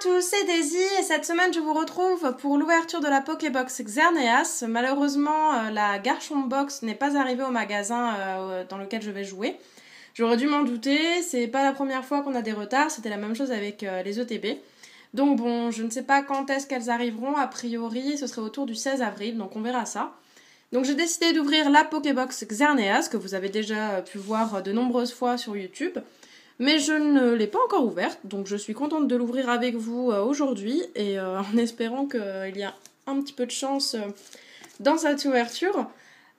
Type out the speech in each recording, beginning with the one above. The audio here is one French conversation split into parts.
tous, c'est Daisy et cette semaine je vous retrouve pour l'ouverture de la Pokébox Xerneas. Malheureusement la Garchomp Box n'est pas arrivée au magasin dans lequel je vais jouer. J'aurais dû m'en douter, c'est pas la première fois qu'on a des retards, c'était la même chose avec les ETB. Donc bon, je ne sais pas quand est-ce qu'elles arriveront, a priori ce serait autour du 16 avril, donc on verra ça. Donc j'ai décidé d'ouvrir la Pokébox Xerneas, que vous avez déjà pu voir de nombreuses fois sur YouTube. Mais je ne l'ai pas encore ouverte, donc je suis contente de l'ouvrir avec vous aujourd'hui et en espérant qu'il y a un petit peu de chance dans cette ouverture.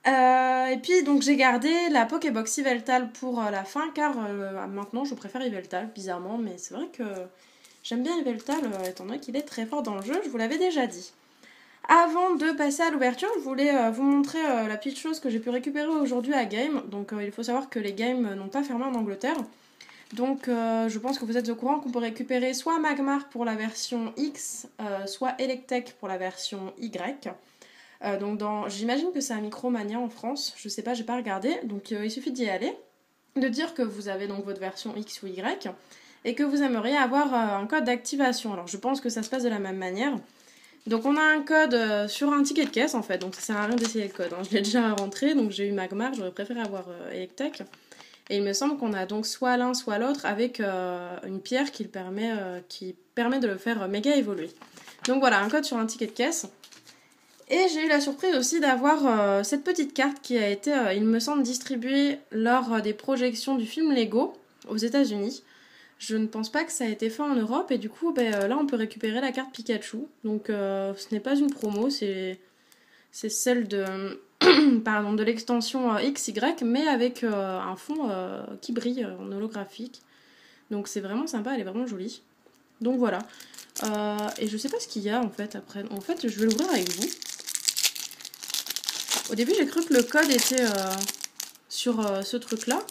Et puis donc j'ai gardé la Pokébox Yveltal pour la fin car maintenant je préfère Yveltal bizarrement, mais c'est vrai que j'aime bien Yveltal étant donné qu'il est très fort dans le jeu, je vous l'avais déjà dit. Avant de passer à l'ouverture, je voulais vous montrer la petite chose que j'ai pu récupérer aujourd'hui à Game. Donc il faut savoir que les games n'ont pas fermé en Angleterre. Donc je pense que vous êtes au courant qu'on peut récupérer soit Magmar pour la version X, soit Electek pour la version Y. J'imagine que c'est un Micromania en France, je sais pas, j'ai pas regardé, donc il suffit d'y aller, de dire que vous avez donc votre version X ou Y, et que vous aimeriez avoir un code d'activation. Alors je pense que ça se passe de la même manière. Donc on a un code sur un ticket de caisse en fait, donc ça sert à rien d'essayer le code, hein. Je l'ai déjà rentré, donc j'ai eu Magmar, j'aurais préféré avoir Electek. Et il me semble qu'on a donc soit l'un soit l'autre avec une pierre qui permet de le faire méga évoluer. Donc voilà, un code sur un ticket de caisse. Et j'ai eu la surprise aussi d'avoir cette petite carte qui a été, il me semble, distribuée lors des projections du film Lego aux États-Unis. Je ne pense pas que ça a été fait en Europe et du coup, là on peut récupérer la carte Pikachu. Donc ce n'est pas une promo, c'est celle de l'extension XY, mais avec un fond qui brille en holographique. Donc c'est vraiment sympa, elle est vraiment jolie. Donc voilà. Et je sais pas ce qu'il y a en fait après. En fait, je vais l'ouvrir avec vous. Au début, j'ai cru que le code était sur ce truc-là.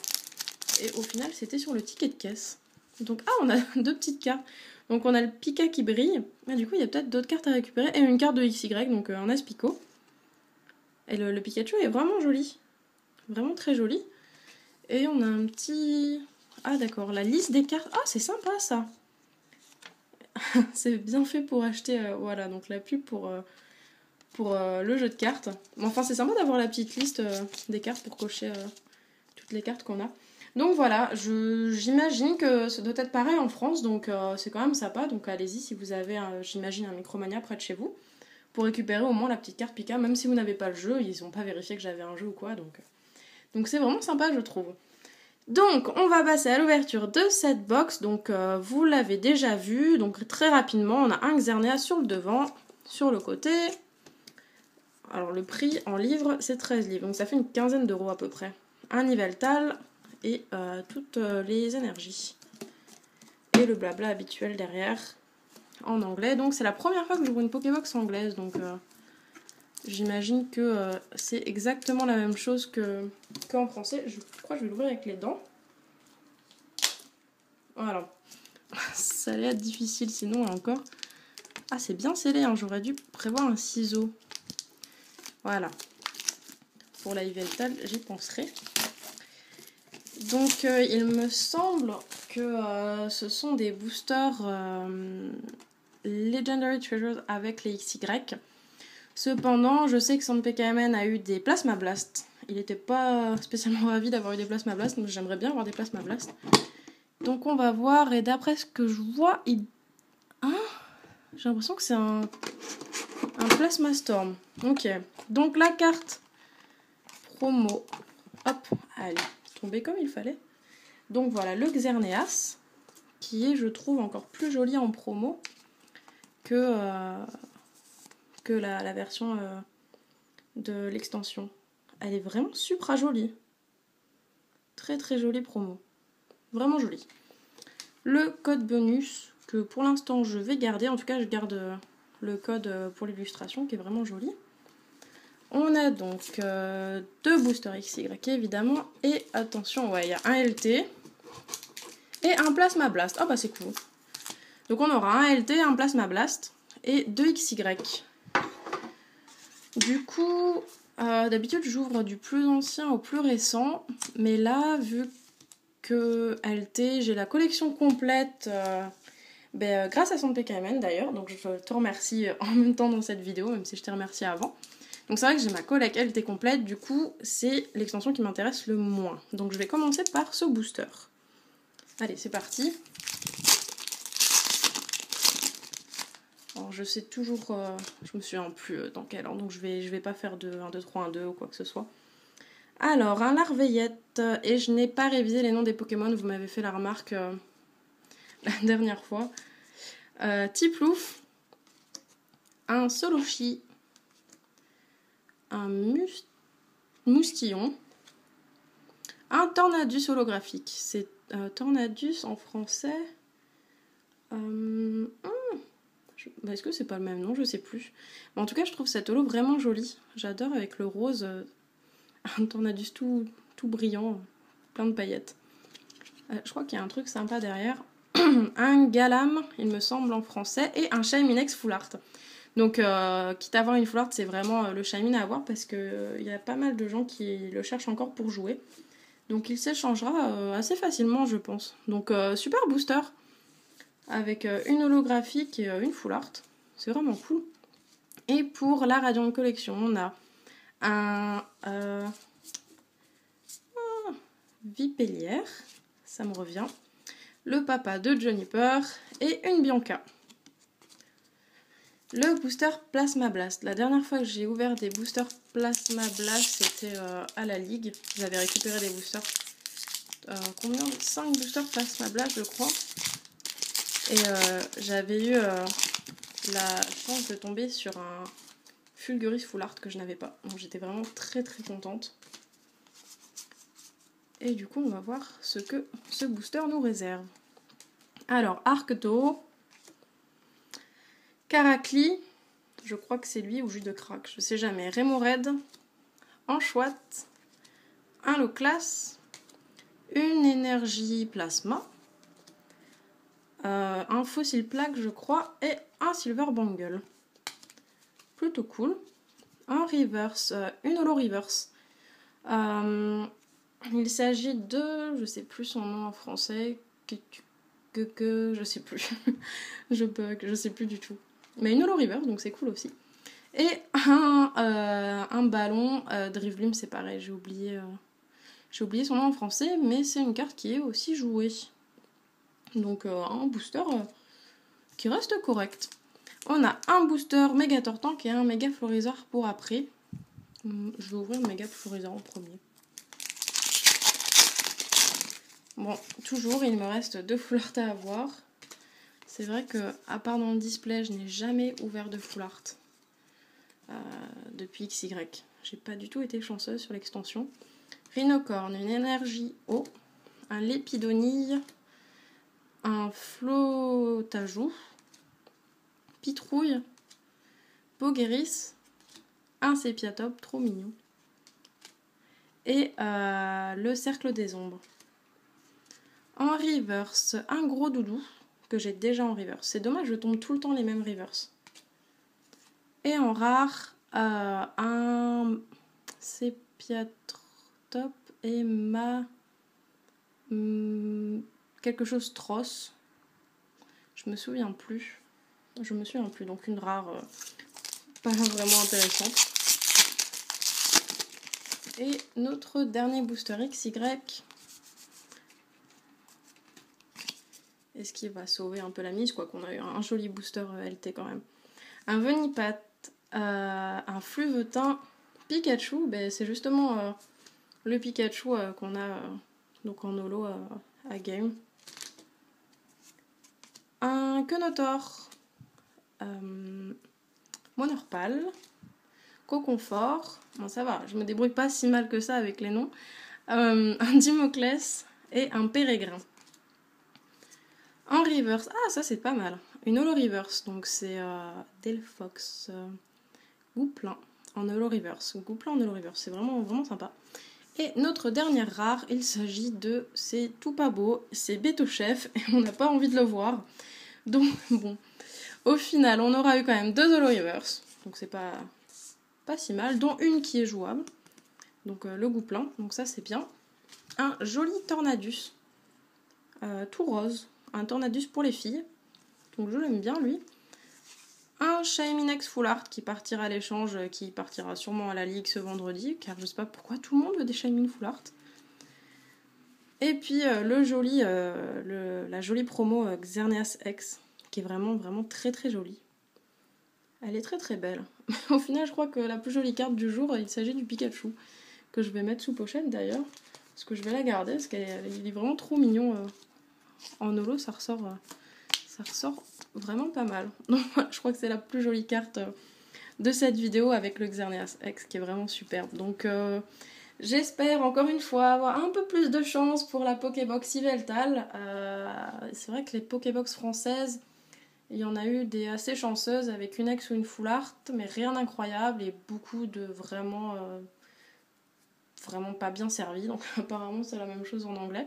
Et au final, c'était sur le ticket de caisse. Donc, on a deux petites cartes. Donc on a le Pika qui brille. Et du coup, il y a peut-être d'autres cartes à récupérer. Et une carte de XY, donc un Aspico. Et le Pikachu est vraiment joli. Vraiment très joli. Et on a un petit... Ah d'accord, la liste des cartes. Ah, c'est sympa ça. C'est bien fait pour acheter... voilà, donc la pub pour le jeu de cartes. Mais enfin, c'est sympa d'avoir la petite liste des cartes pour cocher toutes les cartes qu'on a. Donc voilà, j'imagine que ça doit être pareil en France. Donc c'est quand même sympa. Donc allez-y si vous avez, j'imagine, un Micromania près de chez vous. Pour récupérer au moins la petite carte Pika, même si vous n'avez pas le jeu, ils n'ont pas vérifié que j'avais un jeu ou quoi, donc c'est vraiment sympa je trouve. Donc on va passer à l'ouverture de cette box, donc vous l'avez déjà vu, donc très rapidement on a un Xerneas sur le devant, sur le côté, alors le prix en livres c'est 13 livres, donc ça fait une quinzaine d'euros à peu près. Un Yveltal et toutes les énergies. Et le blabla habituel derrière. En anglais, donc c'est la première fois que j'ouvre une Pokébox anglaise, donc j'imagine que c'est exactement la même chose qu'en français. Je crois que je vais l'ouvrir avec les dents. Voilà. Ça allait être difficile sinon encore. Ah, c'est bien scellé, hein. J'aurais dû prévoir un ciseau. Voilà. Pour la Yveltal, j'y penserai. Donc il me semble que ce sont des boosters... Legendary Treasures avec les XY. Cependant, je sais que son PKMN a eu des Plasma Blast. Il n'était pas spécialement ravi d'avoir eu des Plasma Blast, donc j'aimerais bien avoir des Plasma Blast. Donc on va voir, et d'après ce que je vois, j'ai l'impression que c'est un Plasma Storm. Ok, donc la carte promo, hop, elle est tombée comme il fallait. Donc voilà, le Xerneas, qui est, je trouve, encore plus joli en promo que la version de l'extension. Elle est vraiment super jolie. Très très jolie promo. Vraiment jolie. Le code bonus que pour l'instant je vais garder. En tout cas je garde le code pour l'illustration qui est vraiment joli. On a donc deux boosters XY évidemment. Et attention, ouais, il y a un LT et un Plasma Blast. Ah bah c'est cool. Donc on aura un LT, un Plasma Blast et deux XY. Du coup, d'habitude j'ouvre du plus ancien au plus récent, mais là, vu que LT, j'ai la collection complète grâce à son PKMN d'ailleurs, donc je te remercie en même temps dans cette vidéo, même si je t'ai remercié avant. Donc c'est vrai que j'ai ma collecte, elle était complète, du coup c'est l'extension qui m'intéresse le moins. Donc je vais commencer par ce booster. Allez, c'est parti. Alors je sais toujours, je me souviens plus dans quel ordre, donc je vais pas faire de 1, 2, 3, 1, 2 ou quoi que ce soit. Alors, un Larveillette, et je n'ai pas révisé les noms des Pokémon, vous m'avez fait la remarque la dernière fois. Tiplouf, un Solochi, un Moustillon, un Tornadus holographique. C'est Tornadus en français. Est-ce que c'est pas le même nom? Je sais plus. Mais en tout cas, je trouve cet holo vraiment joli. J'adore avec le rose, un Tornadus tout brillant, plein de paillettes. Je crois qu'il y a un truc sympa derrière. Un Galam, il me semble, en français, et un Shayminex Full Art. Donc, quitte à avoir une Full Art, c'est vraiment le Shaymin à avoir parce qu'il y a pas mal de gens qui le cherchent encore pour jouer. Donc, il s'échangera assez facilement, je pense. Donc, super booster avec une holographique et une Full Art. C'est vraiment cool. Et pour la Radiant Collection, on a un Vipellière, ça me revient. Le papa de Juniper et une Bianca. Le booster Plasma Blast. La dernière fois que j'ai ouvert des boosters Plasma Blast, c'était à la Ligue. J'avais récupéré des boosters. Combien? 5 boosters Plasma Blast, je crois. Et j'avais eu la chance de tomber sur un Fulguris Full Art que je n'avais pas. Donc j'étais vraiment très contente. Et du coup, on va voir ce que ce booster nous réserve. Alors, Arcto, Caracli, je crois que c'est lui, ou Jus de Crack, je sais jamais. Remoraid, Anchouette, un Loclas, une Énergie Plasma, un Fossil Plaque, je crois, et un Silver Bangle. Plutôt cool. Un Reverse, une Holo Reverse. Il s'agit de, je sais plus son nom en français, je sais plus. Je bug, je sais plus du tout. Mais une Holo Reverse, donc c'est cool aussi. Et un ballon Drifblim, c'est pareil, j'ai oublié son nom en français, mais c'est une carte qui est aussi jouée. Donc un booster qui reste correct. On a un booster Méga Tortank et un Méga Florizard pour après. Je vais ouvrir le Méga Florizard en premier. Bon, toujours, il me reste 2 full art à avoir. C'est vrai que, à part dans le display, je n'ai jamais ouvert de full art depuis XY. J'ai pas du tout été chanceuse sur l'extension. Rhinocorn, une énergie eau, un Lépidonille, un Flotajou, Pitrouille, Pogueris, un Sépiatop, trop mignon, et le Cercle des Ombres. En reverse, un gros doudou que j'ai déjà en reverse. C'est dommage, je tombe tout le temps les mêmes reverse. Et en rare, un Sépiatop et quelque chose Tross. Je me souviens plus. Donc une rare pas vraiment intéressante. Et notre dernier booster XY. Est-ce qu'il va sauver un peu la mise, quoi qu'on a eu un joli booster LT quand même. Un Venipat, un Fluvetin, Pikachu, c'est justement le Pikachu qu'on a donc en holo à game. Un Quenotor, Monorpal, Coconfort, bon ça va, je me débrouille pas si mal que ça avec les noms, un Dimoclès et un Pérégrin. En reverse, ah ça c'est pas mal, une holo reverse, donc c'est Delphox, Gouplin en holo reverse, Gouplin en holo reverse, c'est vraiment sympa. Et notre dernière rare, il s'agit de, c'est tout pas beau, c'est Betochef, et on n'a pas envie de le voir. Donc bon, au final on aura eu quand même 2 holo reverse, donc c'est pas si mal, dont une qui est jouable, donc le Gouplin, donc ça c'est bien. Un joli Tornadus, tout rose, un Tornadus pour les filles, donc je l'aime bien lui. Un Shaminex Full Art qui partira à l'échange, qui partira sûrement à la Ligue ce vendredi, car je sais pas pourquoi tout le monde veut des Shamin Full Art. Et puis la jolie promo Xerneas X, qui est vraiment vraiment très très jolie. Elle est très très belle. Au final, je crois que la plus jolie carte du jour, il s'agit du Pikachu, que je vais mettre sous pochette d'ailleurs, parce que je vais la garder, parce qu'il est vraiment trop mignon. En holo, ça ressort vraiment pas mal. Donc voilà, je crois que c'est la plus jolie carte de cette vidéo avec le Xerneas X, qui est vraiment superbe. Donc j'espère encore une fois avoir un peu plus de chance pour la Pokébox Yveltal. C'est vrai que les Pokébox françaises, il y en a eu des assez chanceuses avec une X ou une Full Art, mais rien d'incroyable et beaucoup de vraiment pas bien servis. Donc apparemment c'est la même chose en anglais.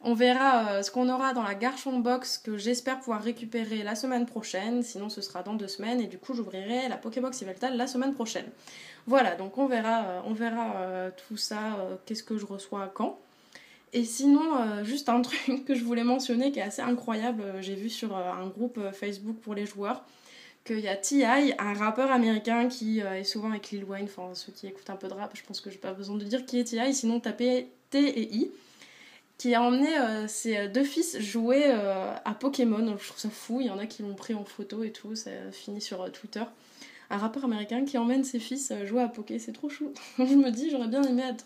On verra ce qu'on aura dans la Garchomp Box que j'espère pouvoir récupérer la semaine prochaine. Sinon ce sera dans 2 semaines et du coup j'ouvrirai la Pokébox Yveltal la semaine prochaine. Voilà, donc on verra tout ça, qu'est-ce que je reçois quand. Et sinon, juste un truc que je voulais mentionner qui est assez incroyable, j'ai vu sur un groupe Facebook pour les joueurs, qu'il y a T.I., un rappeur américain qui est souvent avec Lil Wayne, enfin ceux qui écoutent un peu de rap, je pense que j'ai pas besoin de dire qui est T.I., sinon tapez T et I, qui a emmené ses 2 fils jouer à Pokémon. Donc, je trouve ça fou, il y en a qui l'ont pris en photo et tout, ça finit sur Twitter. Un rappeur américain qui emmène ses fils jouer à Poké, c'est trop chou. Je me dis, j'aurais bien aimé être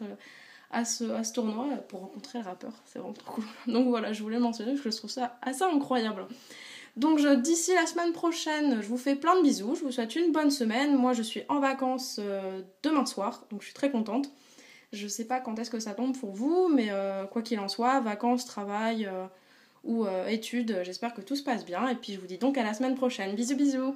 à ce tournoi pour rencontrer le rappeur, c'est vraiment trop cool. Donc voilà, je voulais mentionner parce que je trouve ça assez incroyable. Donc d'ici la semaine prochaine, je vous fais plein de bisous, je vous souhaite une bonne semaine. Moi je suis en vacances demain soir, donc je suis très contente. Je sais pas quand est-ce que ça tombe pour vous, mais quoi qu'il en soit, vacances, travail ou études, j'espère que tout se passe bien. Et puis je vous dis donc à la semaine prochaine. Bisous bisous.